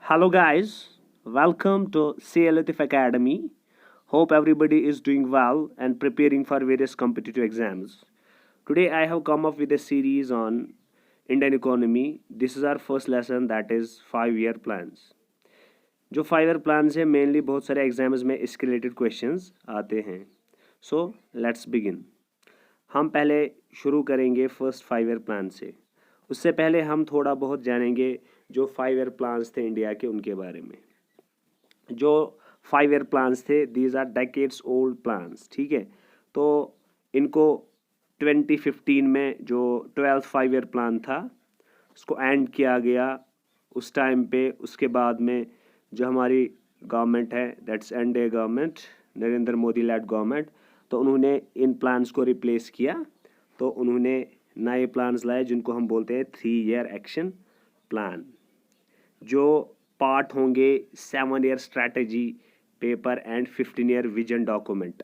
Hello, guys. Welcome to CA Latif Academy. Hope everybody is doing well and preparing for various competitive exams. Today, I have come up with a series on Indian economy. This is our first lesson, that is 5 year plans. जो 5 year plans है mainly बहुत सारे exams में इसके related questions आते हैं. So let's begin. हम पहले शुरू करेंगे फर्स्ट 5 year प्लान से. उससे पहले हम थोड़ा बहुत जानेंगे जो 5 year प्लान्स थे इंडिया के उनके बारे में. जो 5 year प्लान्स थे these are decades old plans. ठीक है, तो इनको 2015 में जो 12th 5 year प्लान था उसको एंड किया गया उस टाइम पे. उसके बाद में जो हमारी गवर्नमेंट है that's NDA government, Narendra Modi lead government, तो उन्होंने इन प्लान्स को रिप्लेस किया. तो उन्होंने नए प्लान्स लाए जिनको हम बोलते हैं 3 year एक्शन प्लान, जो पार्ट होंगे 7 year strategy paper and 15 year vision document.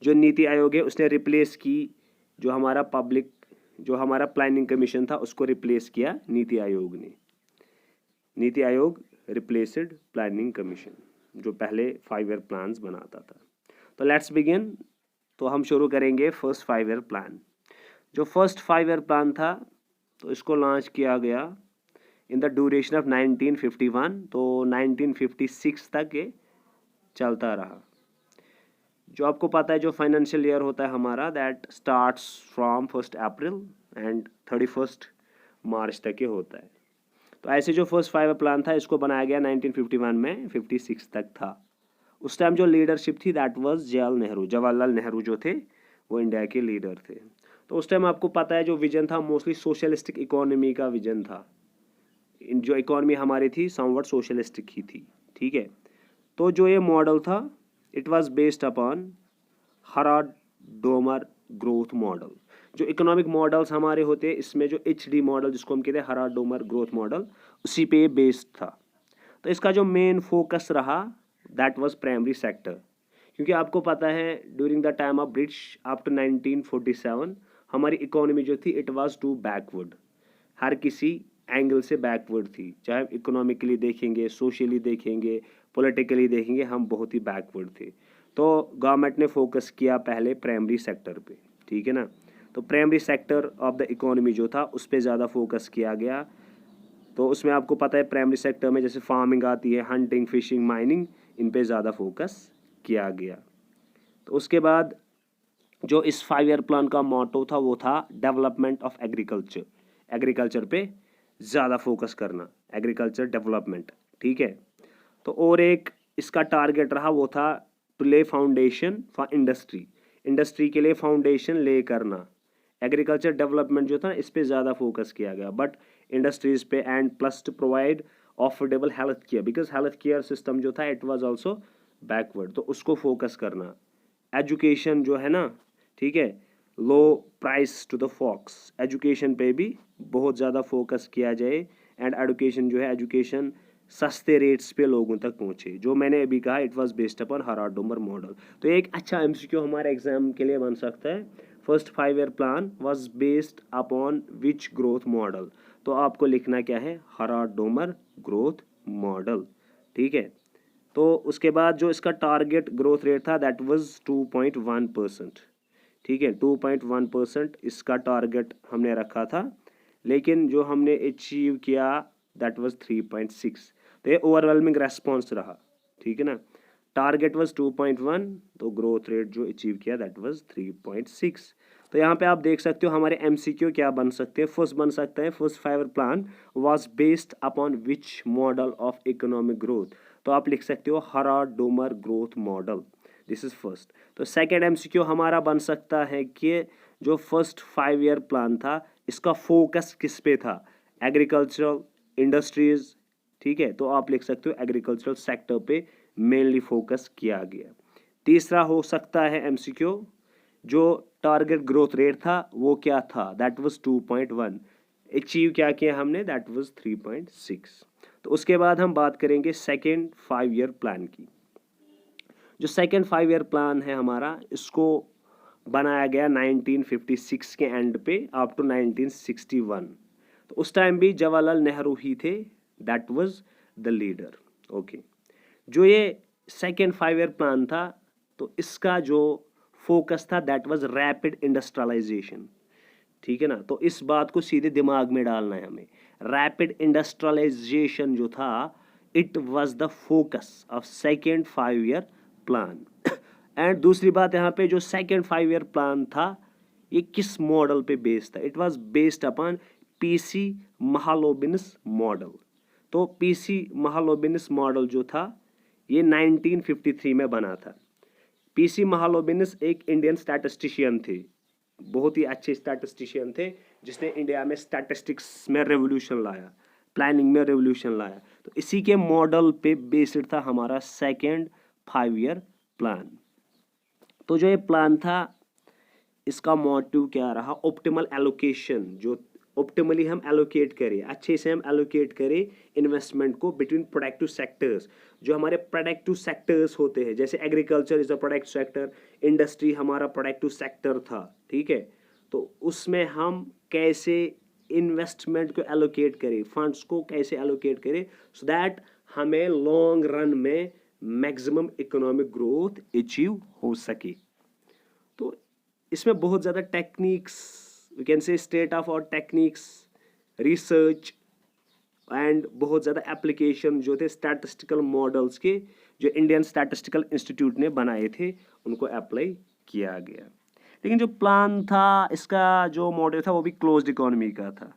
जो नीति आयोग है उसने रिप्लेस की जो हमारा प्लानिंग कमीशन था उसको रिप्लेस किया नीति आयोग ने. NITI Aayog replaced planning commission जो पहले 5 year प्लान्स बनाता था. तो लेट्स बिगिन. तो हम शुरू करेंगे फर्स्ट 5 year प्लान. जो फर्स्ट 5 year प्लान था तो इसको लॉन्च किया गया इन द ड्यूरेशन ऑफ 1951. तो 1956 तक ये चलता रहा. जो आपको पता है जो फाइनेंशियल ईयर होता है हमारा that starts from 1st April and 31st मार्च तक ये होता है. तो ऐसे जो फर्स्ट 5 year प्लान था इसको बनाया गया 1951 में 56 तक था. उस टाइम जो लीडरशिप थी दैट वाज जवाहरलाल नेहरू जो थे वो इंडिया के लीडर थे. तो उस टाइम आपको पता है जो विजन था मोस्टली सोशलिस्टिक इकोनॉमी का विजन था. जो इकोनॉमी हमारी थी समवट सोशलिस्टिक ही थी. ठीक है, तो जो ये मॉडल था it was based upon Harrod Domar growth model. जो इकोनॉमिक मॉडल्स हमारे होते हैं इसमें जो HD मॉडल जिसको हम कहते हैं हराड डोमर ग्रोथ मॉडल उसी पे बेस्ड था. तो इसका जो मेन फोकस रहा दैट वाज प्राइमरी सेक्टर. क्योंकि आपको पता है during the time of British up to 1947 हमारी इकोनॉमी जो थी इट वाज टू बैकवर्ड. हर किसी एंगल से बैकवर्ड थी, चाहे इकोनॉमिकली देखेंगे, सोशली देखेंगे, पॉलिटिकली देखेंगे, हम बहुत ही बैकवर्ड थे. तो गवर्नमेंट ने फोकस किया पहले प्राइमरी सेक्टर पे. ठीक है ना, तो primary sector of the economy जो था उस पर ज़्यादा फोकस किया गया. तो उसमें आपको पता है प्राइमरी सेक्टर में जैसे फार्मिंग आती है, हंटिंग, फिशिंग, माइनिंग, इन पे ज़्यादा फोकस किया गया. तो उसके बाद जो इस 5 year प्लान का मोटो था वो था डेवलपमेंट ऑफ एग्रीकल्चर. एग्रीकल्चर पे ज़्यादा फोकस करना, एग्रीकल्चर डेवलपमेंट. ठीक है, तो और एक इसका टारगेट रहा वो था टू ले फाउंडेशन फॉर इंडस्ट्री. इंडस्ट्री के लिए फाउंडेशन ले करना. एग्रीकल्चर डेवलपमेंट जो था इस पे ज़्यादा फोकस किया गया बट इंडस्ट्रीज पे and plus two provide affordable health care because health care system जो था इट वाज आल्सो बैकवर्ड. तो उसको फोकस करना. एजुकेशन जो है ना, ठीक है, low price to the folks, education पे भी बहुत ज़्यादा फोकस किया जाए. एंड एजुकेशन जो है एजुकेशन सस्ते रेट्स पे लोगों तक पहुँचे. जो मैंने अभी कहा it was based upon Harrod Domar model. तो एक अच्छा MCQ हमारे एग्जाम के लिए बन सकता है. First 5 year plan was based upon which growth model. तो आपको लिखना क्या है, हराड डोमर ग्रोथ मॉडल. ठीक है, तो उसके बाद जो इसका टारगेट ग्रोथ रेट था दैट वाज 2.1%. ठीक है, 2.1% इसका टारगेट हमने रखा था, लेकिन जो हमने अचीव किया दैट वाज 3.6. तो ये ओवरवेलमिंग रेस्पॉन्स रहा. ठीक है ना, टारगेट वाज 2.1 तो ग्रोथ रेट जो अचीव किया दैट वाज 3.6. तो यहाँ पे आप देख सकते हो हमारे MCQ क्या बन सकते हैं. फर्स्ट बन सकता है first 5 year plan was based upon which model of economic growth. तो आप लिख सकते हो Harrod Domar growth model. This is first. तो सेकेंड MCQ हमारा बन सकता है कि जो फर्स्ट 5 year प्लान था इसका फोकस किस पे था, एग्रीकल्चरल, इंडस्ट्रीज. ठीक है, तो आप लिख सकते हो एग्रीकल्चरल सेक्टर पे मेनली फोकस किया गया. तीसरा हो सकता है MCQ जो टारगेट ग्रोथ रेट था वो क्या था, दैट वाज 2.1. अचीव क्या किया हमने, दैट वाज 3.6. तो उसके बाद हम बात करेंगे सेकेंड 5 year प्लान की. जो सेकेंड 5 year प्लान है हमारा इसको बनाया गया 1956 के एंड पे अप टू 1961. तो उस टाइम भी जवाहरलाल नेहरू ही थे that was the leader. Okay, जो ये सेकेंड 5 ईयर प्लान था, तो इसका जो फोकस था दैट वाज रैपिड इंडस्ट्रियलाइजेशन। ठीक है ना, तो इस बात को सीधे दिमाग में डालना है हमें। रैपिड इंडस्ट्रियलाइजेशन जो था, it was the focus of second 5 year plan. And दूसरी बात यहाँ पे, जो सेकेंड 5 ईयर प्लान था ये किस मॉडल पे बेस्ड था? It was based upon PC Mahalanobis model. तो पीसी महालोबिनस मॉडल जो था ये 1953 में बना था। पीसी महालोबिनस एक इंडियन स्टैटिस्टिशियन थे, बहुत ही अच्छे स्टैटिस्टिशियन थे, जिसने इंडिया में स्टैटिस्टिक्स में रेवोल्यूशन लाया, प्लानिंग में रेवोल्यूशन लाया। तो इसी के मॉडल पे बेस्ड था हमारा सेकेंड 5 ईयर प्लान। तो जो ये प्लान था इसका मोटिव क्या रहा? ऑप्टिमल एलोकेशन, जो ऑप्टिमली हम एलोकेट करें, अच्छे से हम एलोकेट करें इन्वेस्टमेंट को बिटवीन प्रोडक्टिव सेक्टर्स। जो हमारे प्रोडक्टिव सेक्टर्स होते हैं, जैसे agriculture is a productive sector, industry हमारा प्रोडक्टिव सेक्टर था, ठीक है। तो उसमें हम कैसे इन्वेस्टमेंट को एलोकेट करें, फंड्स को कैसे एलोकेट करें, सो दैट हमें लॉन्ग रन में मैक्सिमम इकोनॉमिक ग्रोथ अचीव हो सके। तो इसमें बहुत ज़्यादा techniques, we can say state of art techniques, research and बहुत ज़्यादा एप्लीकेशन जो थे स्टैटिस्टिकल मॉडल्स के, जो इंडियन स्टैटिस्टिकल इंस्टीट्यूट ने बनाए थे, उनको अप्लाई किया गया। लेकिन जो प्लान था इसका, जो मॉडल था वो भी क्लोज्ड इकोनॉमी का था।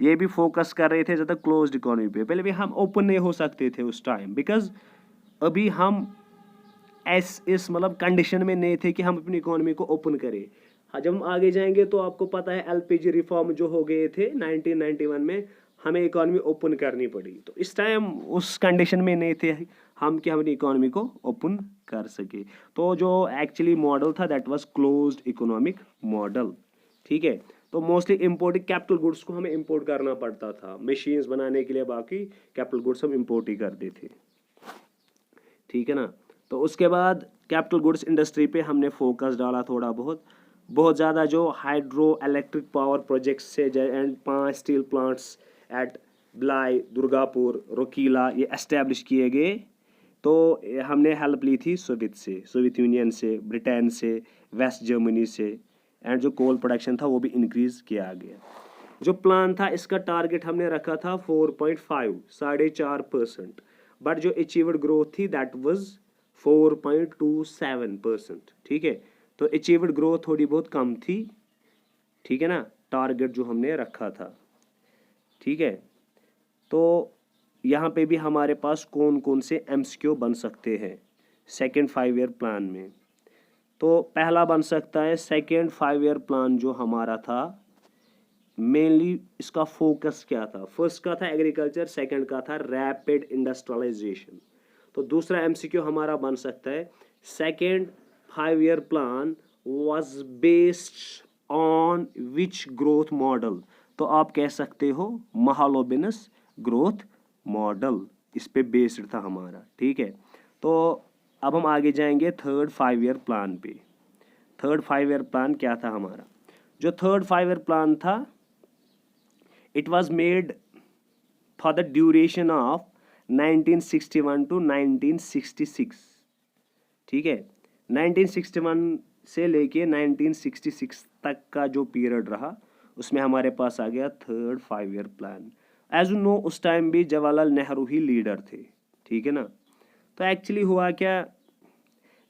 ये भी फोकस कर रहे थे ज़्यादा क्लोज्ड इकोनॉमी पे। पहले भी हम ओपन नहीं हो सकते थे उस टाइम, बिकॉज अभी हम इस मतलब कंडीशन में नहीं थे कि हम अपनी इकोनॉमी को ओपन करें। हाँ, जब हम आगे जाएंगे तो आपको पता है एलपीजी रिफॉर्म जो हो गए थे 1991 में, हमें इकोनॉमी ओपन करनी पड़ी। तो इस टाइम उस कंडीशन में नहीं थे हम कि हम अपनी इकोनॉमी को ओपन कर सके। तो जो एक्चुअली मॉडल था that was closed economic model. ठीक है, तो मोस्टली इम्पोर्टेड कैपिटल गुड्स को हमें इम्पोर्ट करना पड़ता था, मशीन्स बनाने के लिए, बाकी कैपिटल गुड्स हम इम्पोर्ट ही करते थे। ठीक है ना, तो उसके बाद कैपिटल गुड्स इंडस्ट्री पे हमने फोकस डाला थोड़ा बहुत ज़्यादा। जो हाइड्रो इलेक्ट्रिक पावर प्रोजेक्ट्स से एंड 5 स्टील प्लांट्स एट बिलाई, दुर्गापुर, रोकीला, ये एस्टेब्लिश किए गए। तो हमने हेल्प ली थी सोवियत यूनियन से, ब्रिटेन से, वेस्ट जर्मनी से। एंड जो कोल प्रोडक्शन था वो भी इंक्रीज़ किया गया। जो प्लान था इसका टारगेट हमने रखा था 4.5, 4.5%, बट जो अचीव्ड ग्रोथ थी दैट वाज 4.27%। ठीक है, तो अचीव्ड ग्रोथ थोड़ी बहुत कम थी। ठीक है ना, टारगेट जो हमने रखा था। ठीक है, तो यहाँ पे भी हमारे पास कौन कौन से एमसीक्यू बन सकते हैं सेकेंड 5 ईयर प्लान में। तो पहला बन सकता है, सेकेंड 5 ईयर प्लान जो हमारा था, मेनली इसका फोकस क्या था? फर्स्ट का था एग्रीकल्चर, सेकंड का था रैपिड इंडस्ट्रियलाइजेशन। तो दूसरा एमसीक्यू हमारा बन सकता है, second 5 year plan was based on which growth model? तो आप कह सकते हो महालोबिनस ग्रोथ मॉडल, इस पे बेस्ड था हमारा। ठीक है, तो अब हम आगे जाएंगे थर्ड 5 ईयर प्लान पे। थर्ड 5 ईयर प्लान क्या था हमारा? जो थर्ड 5 ईयर प्लान था, it was made for the duration of 1961 to 1966। ठीक है, 1961 से लेके 1966 तक का जो पीरियड रहा, उसमें हमारे पास आ गया third 5 year plan. As you know, उस टाइम भी जवाहरलाल नेहरू ही लीडर थे। ठीक है ना, तो एक्चुअली हुआ क्या,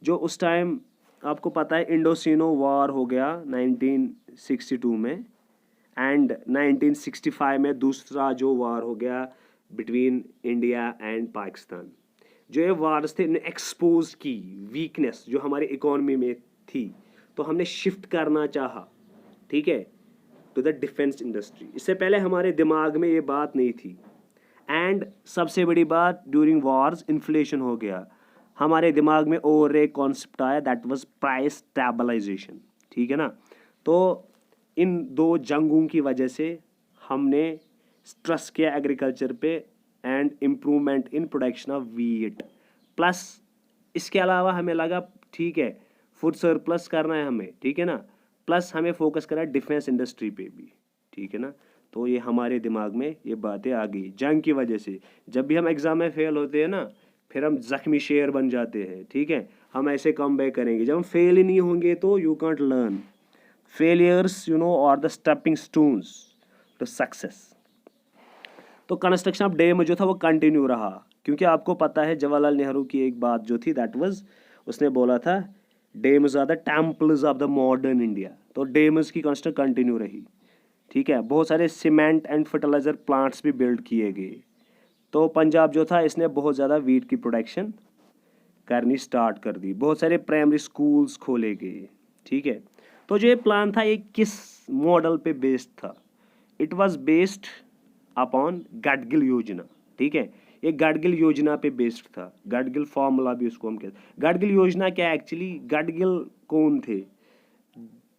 जो उस टाइम आपको पता है इंडोसिनो वॉर हो गया 1962 में, एंड 1965 में दूसरा जो वार हो गया बिटवीन इंडिया एंड पाकिस्तान। जो ये वार्स थे, इन्हें एक्सपोज की वीकनेस जो हमारी इकोनॉमी में थी, तो हमने शिफ्ट करना चाहा, ठीक है, टू द डिफेंस इंडस्ट्री। इससे पहले हमारे दिमाग में ये बात नहीं थी। एंड सबसे बड़ी बात, ड्यूरिंग वार्स इन्फ्लेशन हो गया, हमारे दिमाग में और एक कॉन्सेप्ट आया, दैट वाज प्राइस स्टेबलाइजेशन। ठीक है ना, तो इन दो जंगों की वजह से हमने स्ट्रेस किया एग्रीकल्चर पे and improvement in production of wheat. Plus इसके अलावा हमें लगा ठीक है फूड सरप्लस करना है हमें, ठीक है ना, प्लस हमें फोकस करा डिफेंस इंडस्ट्री पे भी। ठीक है ना, तो ये हमारे दिमाग में ये बातें आ गई जंग की वजह से। जब भी हम एग्ज़ाम में फेल होते हैं ना, फिर हम जख्मी शेर बन जाते हैं, ठीक है। हम ऐसे कम बैक करेंगे। जब हम फेल ही नहीं होंगे तो you can't learn. Failures are the stepping stones to success. तो कंस्ट्रक्शन ऑफ डैम जो था वो कंटिन्यू रहा, क्योंकि आपको पता है जवाहरलाल नेहरू की एक बात जो थी, दैट वाज, उसने बोला था dams are the temples of the modern India. तो डैम्स की कंस्ट्रक्शन कंटिन्यू रही, ठीक है। बहुत सारे सीमेंट एंड फर्टिलाइजर प्लांट्स भी बिल्ड किए गए। तो पंजाब जो था इसने बहुत ज़्यादा वीट की प्रोडक्शन करनी स्टार्ट कर दी। बहुत सारे प्राइमरी स्कूल्स खोले गए, ठीक है। तो जो ये प्लान था ये किस मॉडल पे बेस्ड था? It was based upon Gadgil Yojana, ठीक है। ये गडगिल योजना पे बेस्ड था। गडगिल फॉर्मूला भी उसको हम कहते हैं। गडगिल योजना क्या है एक्चुअली? गडगिल कौन थे?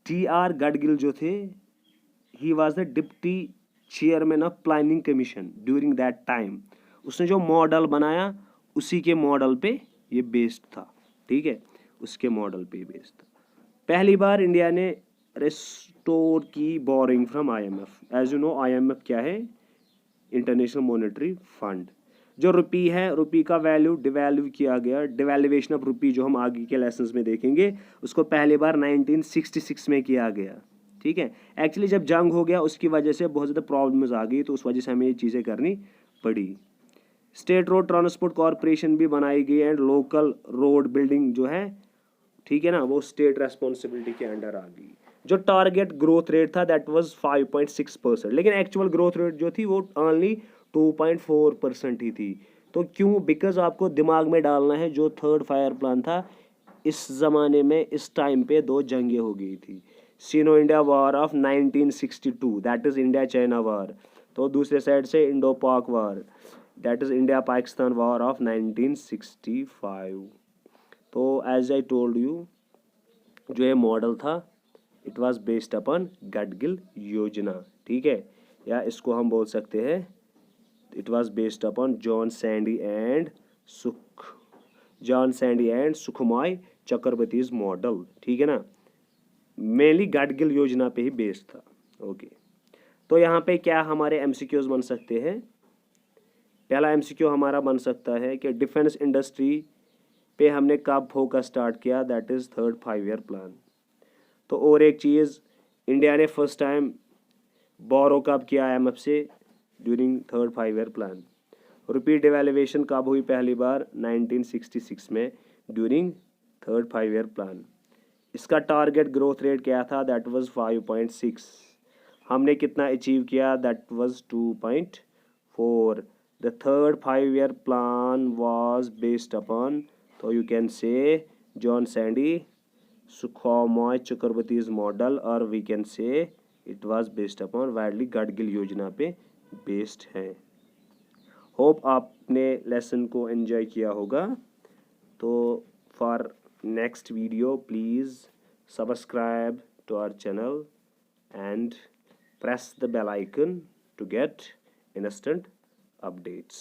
टी.आर. गडगिल जो थे, he was the deputy chairman of planning commission during that time. उसने जो मॉडल बनाया उसी के मॉडल पे ये बेस्ड था, ठीक है। उसके मॉडल पे बेस्ड था। पहली बार इंडिया ने रेस्टोर की borrowing from IMF. As you know IMF क्या है? International monetary fund. जो रुपी है, रुपी का वैल्यू डिवैल्यू किया गया। डिवैल्यूएशन ऑफ रुपी जो हम आगे के लेसन्स में देखेंगे, उसको पहली बार 1966 में किया गया, ठीक है। एक्चुअली जब जंग हो गया उसकी वजह से बहुत ज़्यादा प्रॉब्लम्स आ गई, तो उस वजह से हमें ये चीज़ें करनी पड़ी। स्टेट रोड ट्रांसपोर्ट कॉरपोरेशन भी बनाई गई एंड लोकल रोड बिल्डिंग जो है, ठीक है ना, वो स्टेट रेस्पॉन्सिबिलिटी के अंडर आ गई। जो टारगेट ग्रोथ रेट था दैट वाज 5.6%, लेकिन एक्चुअल ग्रोथ रेट जो थी वो ओनली 2.4% ही थी। तो क्यों? बिकॉज आपको दिमाग में डालना है जो थर्ड फायर प्लान था, इस ज़माने में इस टाइम पे दो जंगें हो गई थी। Sino India war of 1962, that is India China war. तो दूसरे साइड से Indo Pak war, that is India Pakistan war of 1965। तो एज आई टोल्ड यू, जो ये मॉडल था it was based upon Gadgil Yojana, ठीक है। या इसको हम बोल सकते हैं it was based upon John Sandy and Sukhamoy Chakravarty's model, ठीक है ना। मेनली गडगिल योजना पे ही बेस्ड था, ओके। तो यहाँ पे क्या हमारे एमसीक्यूज बन सकते हैं? पहला एमसीक्यू हमारा बन सकता है कि डिफेंस इंडस्ट्री पे हमने कब फोकस स्टार्ट किया, that is third 5 year plan. तो और एक चीज़, इंडिया ने फर्स्ट टाइम बोरो कब किया आईएमएफ से? During third 5 year plan. Rupee devaluation कब हुई पहली बार? 1966 में ड्यूरिंग थर्ड 5 ईयर प्लान। इसका टारगेट ग्रोथ रेट क्या था? That was 5.6। हमने कितना अचीव किया? That was 2.4। The third 5 year plan was based upon, तो you can say John Sandy Sukhamoy Chakravarty's model, और we can say it was based upon widely Gadgil Yojana पे based है। होप आपने लेसन को एंजॉय किया होगा। तो for next video please subscribe to our channel and press the bell icon to get instant updates.